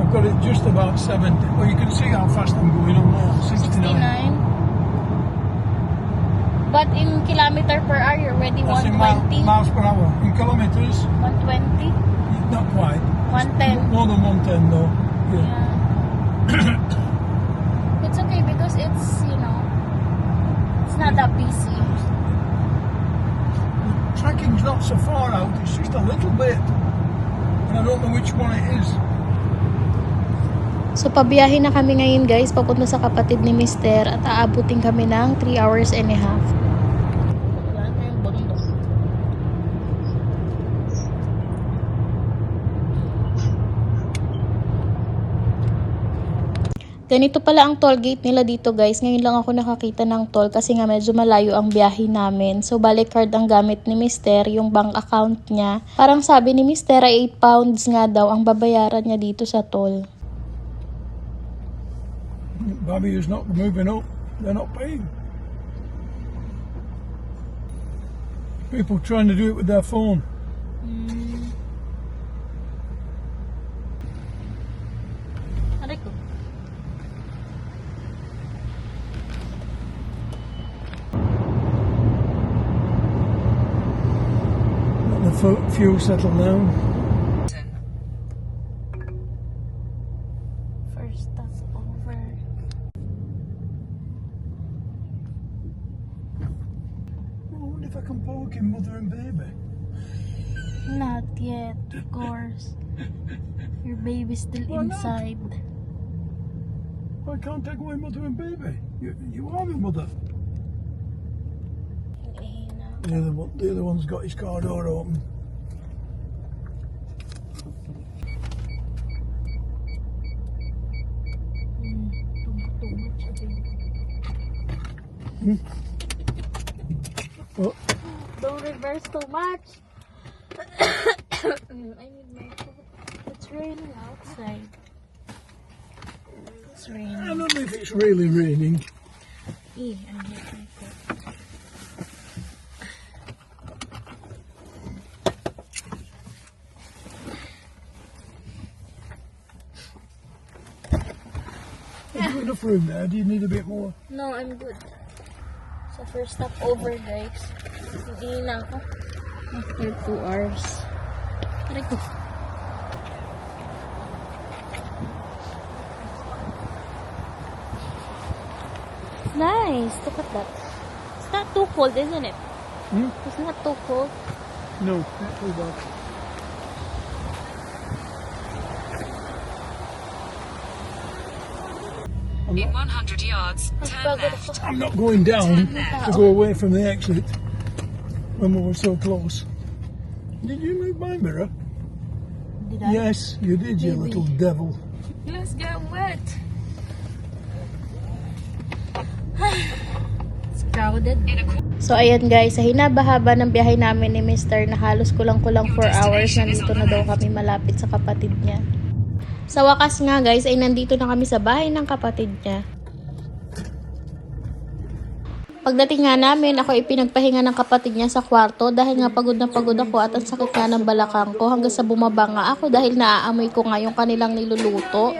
I've got it just about 70. Well, you can see how fast I'm going on there. 69. But in kilometer per hour, you're already That's in 120. miles per hour. In kilometers, 120. not quite. 110. More than 110 though. Yeah. It's okay because it's, it's not that busy. The tracking's not so far out. It's just a little bit. And I don't know which one it is. So, pabiyahe na kami ngayon guys, papunta sa kapatid ni Mister at aabutin kami ng 3 hours and a half. Ganito pala ang toll gate nila dito guys. Ngayon lang ako nakakita ng toll kasi nga medyo malayo ang biyahe namin. So, balik card ang gamit ni Mister, yung bank account niya. Parang sabi ni Mister ay 8 pounds nga daw ang babayaran niya dito sa toll. Bobby is not moving up. They're not paying. People trying to do it with their phone. Aray ko. Let the fuel settle down. First stop over. I wonder if I can park in mother and baby. Not yet, of course. Your baby's still Why not? inside. Why can't I go in mother and baby? You are my mother. The other one's got his car door open. Oh, Don't reverse too much. I need my food. It's raining outside. It's I raining. don't know if it's really raining. I hate my food. There's not enough room there. Do you need a bit more? No, I'm good. So first stop over guys. Hindi na ako. After 2 hours. Aray ko. Nice. Look at that. It's not too cold, isn't it? It's not too cold. No, not too bad. In 100 yards, turn left. I'm not going down to go away from the exit when we were so close. Did you move my mirror? Did I? Yes, you did, you Maybe. little devil. Let's get wet. It's crowded. In a So ayan guys, sa hinaba-haba ng biyahe namin ni Mr. na halos kulang-kulang 4 hours, nandito na daw kami malapit sa kapatid niya. Sa wakas nga guys, ay nandito na kami sa bahay ng kapatid niya. Pagdating nga namin, ako ipinagpahinga ng kapatid niya sa kwarto dahil nga pagod na pagod ako at ang sakit nga ng balakang ko hanggang sa bumaba nga ako dahil naaamoy ko nga yung kanilang niluluto.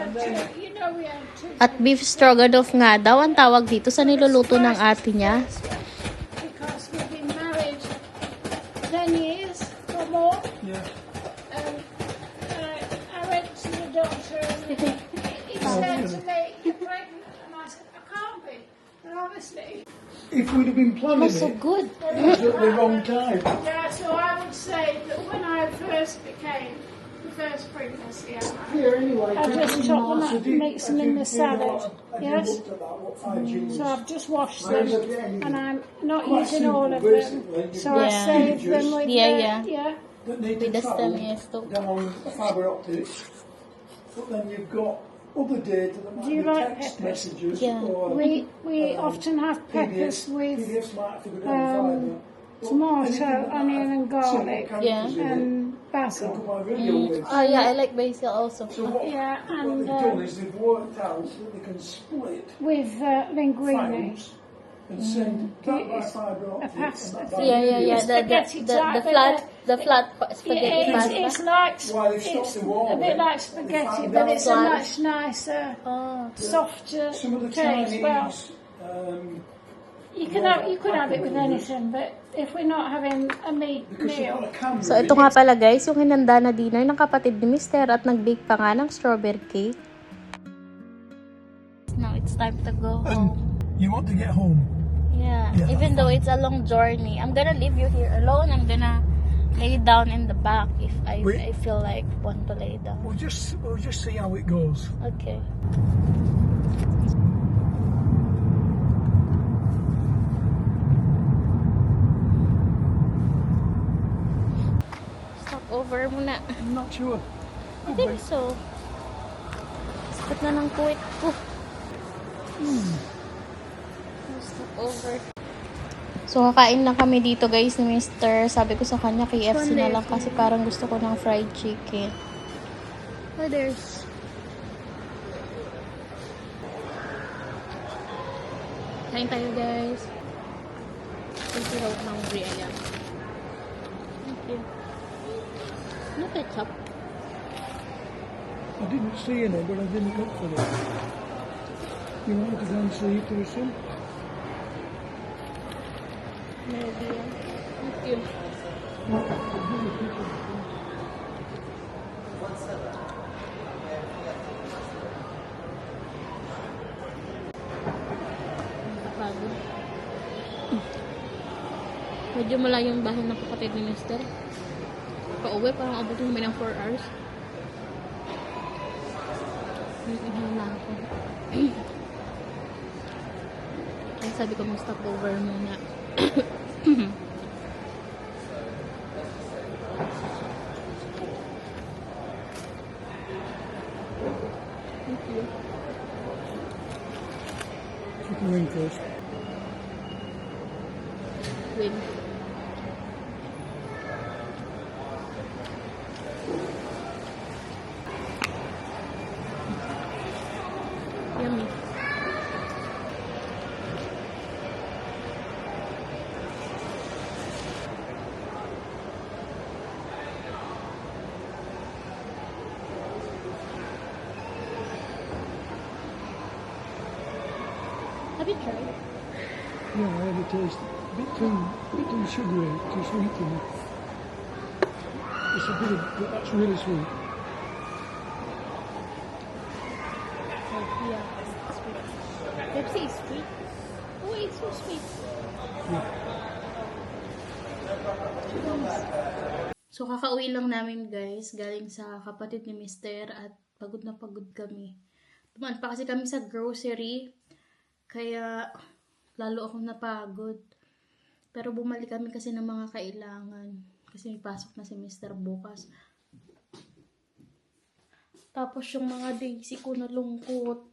At beef stroganoff nga daw ang tawag dito sa niluluto ng ate niya. Because we've been married 10 years or more. Yeah. I went to the doctor and he said to me, "You're pregnant," and I said, "I can't be." And honestly, If we'd have been planning So it, good. it was at the wrong time. yeah, so I would say that when I first became the first pregnancy, Here anyway. I just chop them up and mix them in the salad. Yes. So So I've just washed them and I'm not using all of them. So I Yeah. saved them with Yeah, yeah. With the stem, yes, too. down fibre optics, but then you've got other data that might Do you be like text peppers? messages Yeah. or We often have peppers with PDFs might have to go down tomato, onion and garlic Yeah. and basil. Oh yeah, I like basil also. So what, Yeah, what and they've done is they've worked out that they can split with linguine. files and send that by fibre optics. Yeah. Spaghetti type, The flat spaghetti It's pasta. like Why they've stopped the wall. a bit like spaghetti, but it's a Flat. much nicer, softer Some of the taste. Well, Chinese, you could have it with anything, but if we're not having a meal, So ito nga pala guys, yung hinanda na dinner ng kapatid ni Mister at nag-bake pa nga ng strawberry cake. Now it's time to go home. you want to get home. Yeah, Yeah. even though it's a long journey, I'm gonna leave you here alone. I'm gonna lay down in the back if I feel like want to lay down. We'll just see how it goes. Okay. Stop over muna. I'm not sure. I think so. Sakit na ng kuwit ko. Stop over. So, kakain lang kami dito guys ni Mr. Sabi ko sa kanya KFC na lang kasi parang gusto ko ng fried chicken. Oh, there's... Kain tayo guys. Thank you, hungry I am. Thank you. No ketchup. I didn't see any, but I didn't look for them. You want to go and see it or something? Maybe. Thank you. Nakapagod. Medyo malayo yung bahay ng kapatid ni Mister. Pauwi, parang abutin kami ng 4 hours. Nag-ihal na ako. Kaya sabi ko mag-stop over muna. Thank you. Chicken wing first. Win. Yummy. Have you tried? Yeah, I had a taste. Bit too sugary, too sweet to me. It's a bit of, but that's really sweet. Oh, yeah. Sweet. Pepsi is sweet. Oh, it's so sweet. So, kakauwi lang namin guys, galing sa kapatid ni Mister at pagod na pagod kami. Dumaan pa kasi kami sa grocery, kaya lalo akong napagod. Pero bumalik kami kasi ng mga kailangan, kasi may pasok na si Mister bukas. Tapos yung mga daisy ko na lungkot.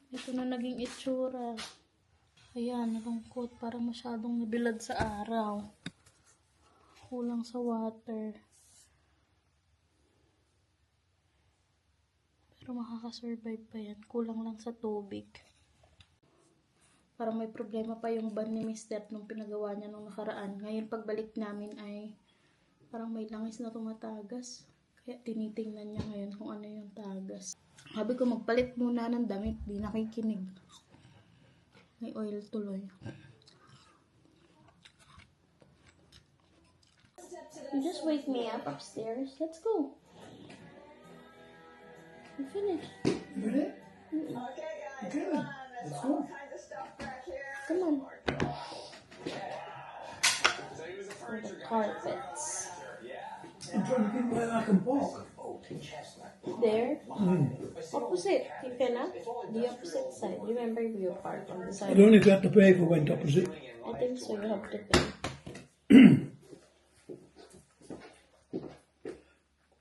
Ito na naging itsura. Ayan, nalungkot. Parang masyadong nabilad sa araw. Kulang sa water. Pero makakasurvive pa yan. Kulang lang sa tubig. Parang may problema pa yung ban ni Mister nung pinagawa niya nung nakaraan. Ngayon pagbalik namin ay parang may langis na tumatagas. Kaya tinitingnan niya ngayon kung ano yung tagas. Sabi ko magpalit muna ng damit. Di nakikinig. May oil tuloy. You just wake me up upstairs. Let's go. You finished. Ready? Okay, let's go. Come on. And the carpets. I'm trying to think where I can park. There. Opposite. You cannot. The opposite side. Remember you park on the I side. don't know if you have to pay if I went opposite. I think so. You have to pay.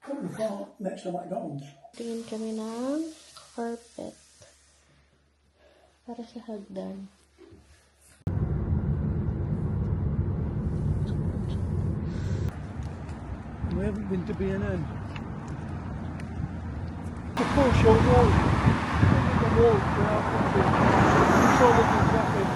Put the car next to McDonald's. Tingin kami ng carpet. Para sa hagdan. We haven't been to B&M. The poor show wall. The wall where I've been. So looking traffic.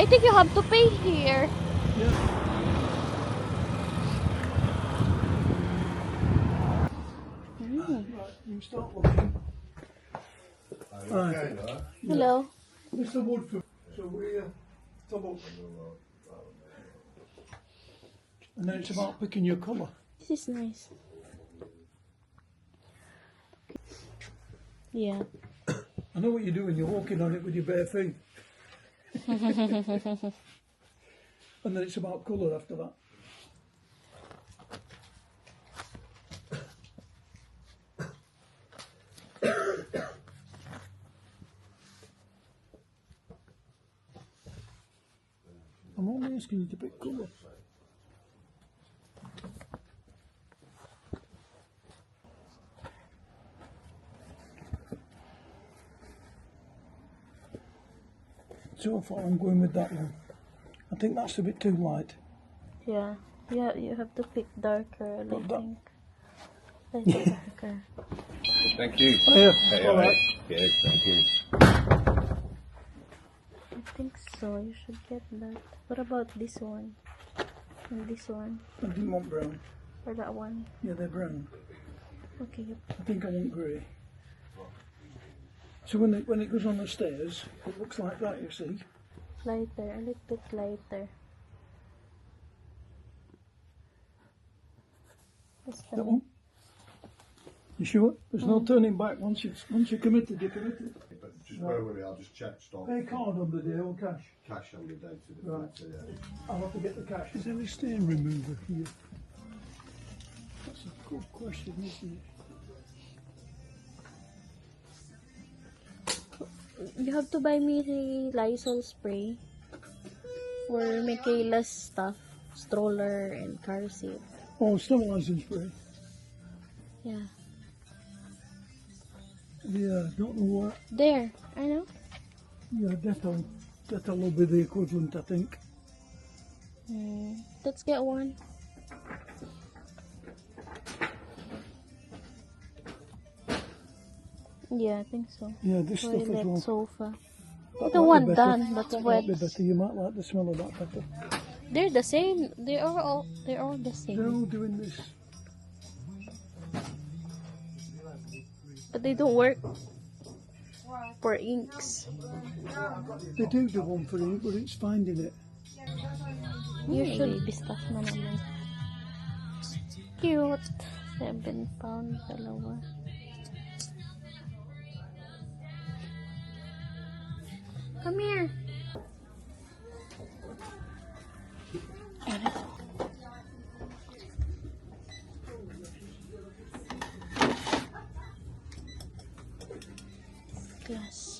I think you have to pay here. Yeah. Right, you start looking. Right, Hello. Mr. Woodford. So we double. And then it's about picking your colour. This is nice. Yeah. I know what you're doing. You're walking on it with your bare feet. And then it's about colour after that. I'm only asking you to pick colour. So far I'm going with that one. I think that's a bit too light. Yeah. Yeah, you have to pick darker, I But that- think. Light darker. Thank you. Oh, yeah. Hey, All all right. right. Yes, thank you. I think so. You should get that. What about this one? And this one? I didn't want brown. Or that one? Yeah, they're brown. Okay. I think I want grey. So when it goes on the stairs, it looks like that, you see. Lighter. A little bit lighter. This That one. one? You sure? There's no turning back once you're committed, you're committed. But just bear with me, I'll just check stock. Pay card on the day or cash? Cash on the day to the Right. flat, so yeah. I'll have to get the cash. Is there a stain remover here? That's a good question, isn't it? You have to buy me the Lysol spray for Michaela's stuff. Stroller and car seat. Oh, sterilizing spray. Yeah. Yeah, don't know what. There. I know. Yeah, Dettol. Dettol will be the equivalent, I think. Let's get one. Yeah, I think so. Yeah, this stuff as Toilet, well. sofa. That The might one be better. done. That's That wet. might be better. You might like the smell of that better. They're the same. They're all the They're same. all doing this. But they don't work for inks. They do one for you, but it's finding it. Usually, baby stuff na naman. Cute. 7 pound, dalawa. Come here. Glass.